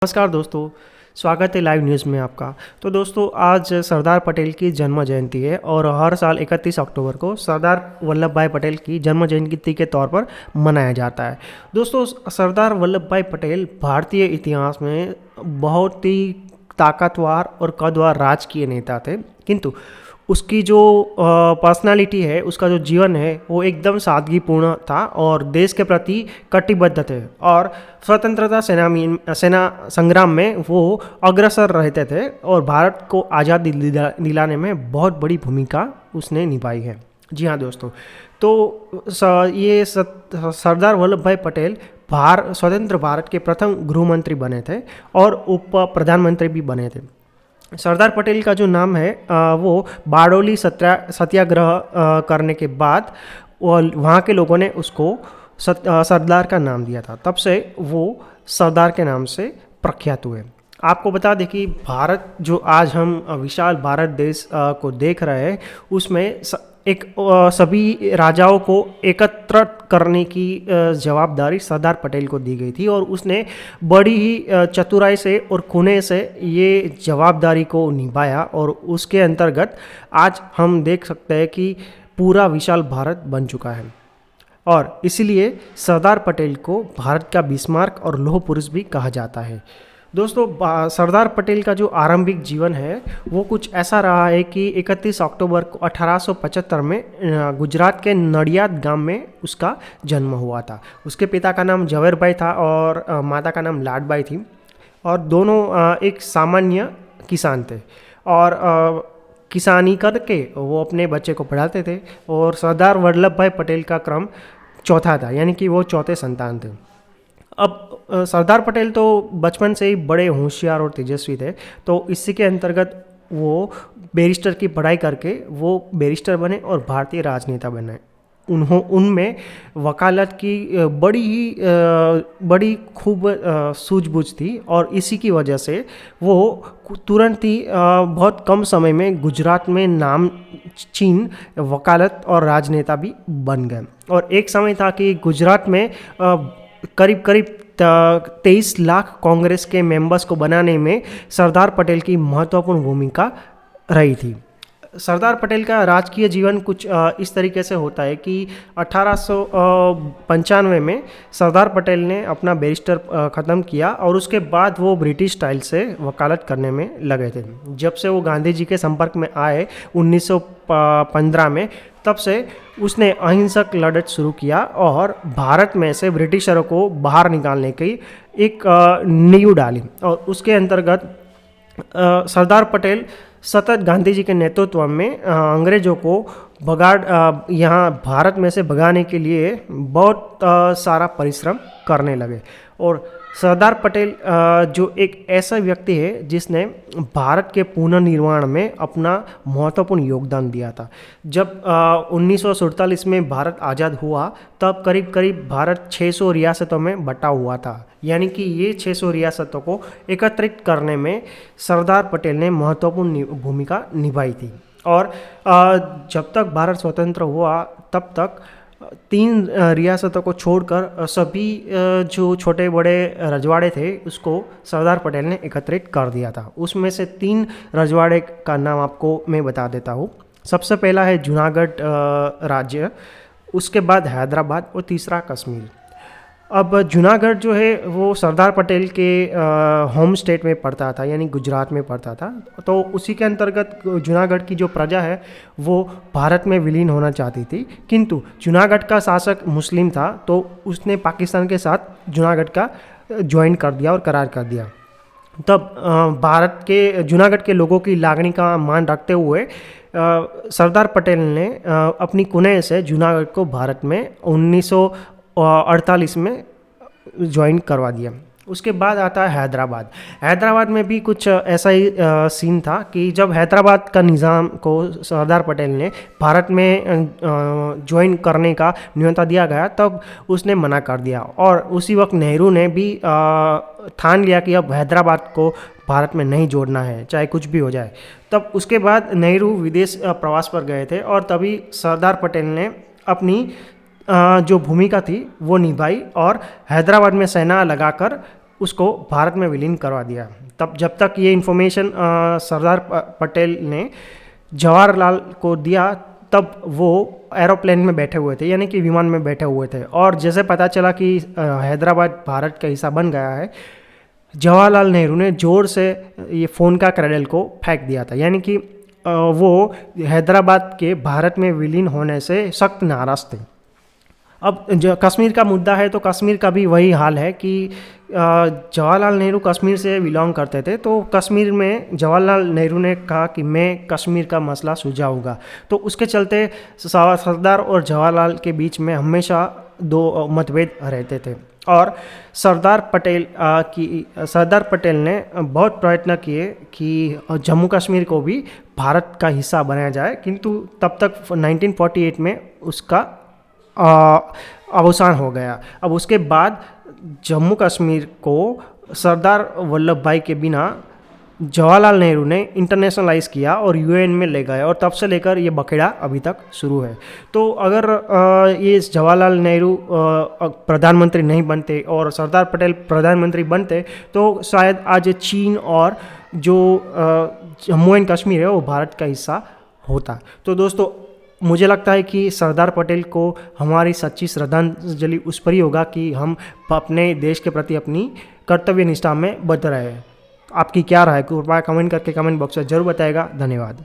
नमस्कार दोस्तों, स्वागत है लाइव न्यूज़ में आपका। तो दोस्तों, आज सरदार पटेल की जन्म जयंती है और हर साल 31 अक्टूबर को सरदार वल्लभ भाई पटेल की जन्म जयंती के तौर पर मनाया जाता है। दोस्तों, सरदार वल्लभ भाई पटेल भारतीय इतिहास में बहुत ही ताकतवर और कद्दावर राजकीय नेता थे, किंतु उसकी जो पर्सनालिटी है, उसका जो जीवन है वो एकदम सादगीपूर्ण था और देश के प्रति कटिबद्ध थे और स्वतंत्रता सेना संग्राम में वो अग्रसर रहते थे और भारत को आज़ादी दिलाने में बहुत बड़ी भूमिका उसने निभाई है। जी हाँ दोस्तों, तो सरदार वल्लभ भाई पटेल स्वतंत्र भारत के प्रथम गृह मंत्री बने थे और उप प्रधानमंत्री भी बने थे। सरदार पटेल का जो नाम है वो बारडोली सत्याग्रह करने के बाद वहाँ के लोगों ने उसको सरदार का नाम दिया था। तब से वो सरदार के नाम से प्रख्यात हुए। आपको बता दें कि भारत जो आज हम विशाल भारत देश को देख रहे हैं, उसमें सभी राजाओं को एकत्र करने की जवाबदारी सरदार पटेल को दी गई थी और उसने बड़ी ही चतुराई से और खुने से ये जवाबदारी को निभाया और उसके अंतर्गत आज हम देख सकते हैं कि पूरा विशाल भारत बन चुका है और इसीलिए सरदार पटेल को भारत का बिस्मार्क और लौह पुरुष भी कहा जाता है। दोस्तों, सरदार पटेल का जो आरंभिक जीवन है वो कुछ ऐसा रहा है कि 31 अक्टूबर को 1875 में गुजरात के नडियाद गांव में उसका जन्म हुआ था। उसके पिता का नाम जवेरभाई था और माता का नाम लाडबाई थी और दोनों एक सामान्य किसान थे और किसानी करके वो अपने बच्चे को पढ़ाते थे और सरदार वल्लभ भाई पटेल का क्रम चौथा था, यानी कि वो चौथे संतान थे। अब सरदार पटेल तो बचपन से ही बड़े होशियार और तेजस्वी थे, तो इसी के अंतर्गत वो बैरिस्टर की पढ़ाई करके वो बैरिस्टर बने और भारतीय राजनेता बने। उनमें वकालत की बड़ी खूब सूझबूझ थी और इसी की वजह से वो तुरंत ही बहुत कम समय में गुजरात में नामचीन वकालत और राजनेता भी बन गए। और एक समय था कि गुजरात में करीब 23 लाख कांग्रेस के मेंबर्स को बनाने में सरदार पटेल की महत्वपूर्ण भूमिका रही थी। सरदार पटेल का राजकीय जीवन कुछ इस तरीके से होता है कि 1895 में सरदार पटेल ने अपना बैरिस्टर ख़त्म किया और उसके बाद वो ब्रिटिश स्टाइल से वकालत करने में लगे थे। जब से वो गांधी जी के संपर्क में आए 1915 में, तब से उसने अहिंसक लड़त शुरू किया और भारत में से ब्रिटिशरों को बाहर निकालने की एक नींव डाली और उसके अंतर्गत सरदार पटेल सतत गांधी जी के नेतृत्व में अंग्रेज़ों को यहाँ भारत में से भगाने के लिए बहुत सारा परिश्रम करने लगे। और सरदार पटेल जो एक ऐसा व्यक्ति है जिसने भारत के पुनर्निर्माण में अपना महत्वपूर्ण योगदान दिया था। जब 1947 में भारत आज़ाद हुआ तब करीब भारत 600 रियासतों में बटा हुआ था, यानी कि ये 600 रियासतों को एकत्रित करने में सरदार पटेल ने महत्वपूर्ण भूमिका निभाई थी। और जब तक भारत स्वतंत्र हुआ तब तक 3 रियासतों को छोड़कर सभी जो छोटे बड़े रजवाड़े थे उसको सरदार पटेल ने एकत्रित कर दिया था। उसमें से 3 रजवाड़े का नाम आपको मैं बता देता हूँ। सबसे पहला है जूनागढ़ राज्य, उसके बाद हैदराबाद और तीसरा कश्मीर। अब जूनागढ़ जो है वो सरदार पटेल के होम स्टेट में पड़ता था, यानी गुजरात में पड़ता था। तो उसी के अंतर्गत जूनागढ़ की जो प्रजा है वो भारत में विलीन होना चाहती थी, किंतु जूनागढ़ का शासक मुस्लिम था तो उसने पाकिस्तान के साथ जूनागढ़ का ज्वाइन कर दिया और करार कर दिया। तब भारत के जूनागढ़ के लोगों की लागणी का मान रखते हुए सरदार पटेल ने अपनी कुनेह से जूनागढ़ को भारत में 1948 में ज्वाइन करवा दिया। उसके बाद आता है हैदराबाद। हैदराबाद में भी कुछ ऐसा ही सीन था कि जब हैदराबाद का निज़ाम को सरदार पटेल ने भारत में ज्वाइन करने का न्योता दिया गया तब उसने मना कर दिया और उसी वक्त नेहरू ने भी ठान लिया कि अब हैदराबाद को भारत में नहीं जोड़ना है, चाहे कुछ भी हो जाए। तब उसके बाद नेहरू विदेश प्रवास पर गए थे और तभी सरदार पटेल ने अपनी जो भूमिका थी वो निभाई और हैदराबाद में सेना लगाकर उसको भारत में विलीन करवा दिया। तब जब तक ये इन्फॉर्मेशन सरदार पटेल ने जवाहरलाल को दिया, तब वो एरोप्लेन में बैठे हुए थे, यानी कि विमान में बैठे हुए थे। और जैसे पता चला कि हैदराबाद भारत का हिस्सा बन गया है, जवाहरलाल नेहरू ने ज़ोर से ये फ़ोन का क्रैडल को फेंक दिया था, यानी कि वो हैदराबाद के भारत में विलीन होने से सख्त नाराज़ थे। अब जो कश्मीर का मुद्दा है, तो कश्मीर का भी वही हाल है कि जवाहरलाल नेहरू कश्मीर से बिलोंग करते थे, तो कश्मीर में जवाहरलाल नेहरू ने कहा कि मैं कश्मीर का मसला सुलझाऊंगा। तो उसके चलते सरदार और जवाहरलाल के बीच में हमेशा दो मतभेद रहते थे। और सरदार पटेल ने बहुत प्रयत्न किए कि जम्मू कश्मीर को भी भारत का हिस्सा बनाया जाए, किंतु तब तक 1948 में उसका अवसान हो गया। अब उसके बाद जम्मू कश्मीर को सरदार वल्लभ भाई के बिना जवाहरलाल नेहरू ने इंटरनेशनलाइज किया और यूएन में ले गए, और तब से लेकर ये बखेड़ा अभी तक शुरू है। तो अगर ये जवाहरलाल नेहरू प्रधानमंत्री नहीं बनते और सरदार पटेल प्रधानमंत्री बनते, तो शायद आज चीन और जो जम्मू एंड कश्मीर है वो भारत का हिस्सा होता। तो दोस्तों, मुझे लगता है कि सरदार पटेल को हमारी सच्ची श्रद्धांजलि उस पर ही होगा कि हम अपने देश के प्रति अपनी कर्तव्य निष्ठा में बध रहे हैं। आपकी क्या राय है? कृपया कमेंट करके कमेंट बॉक्स में जरूर बताएगा। धन्यवाद।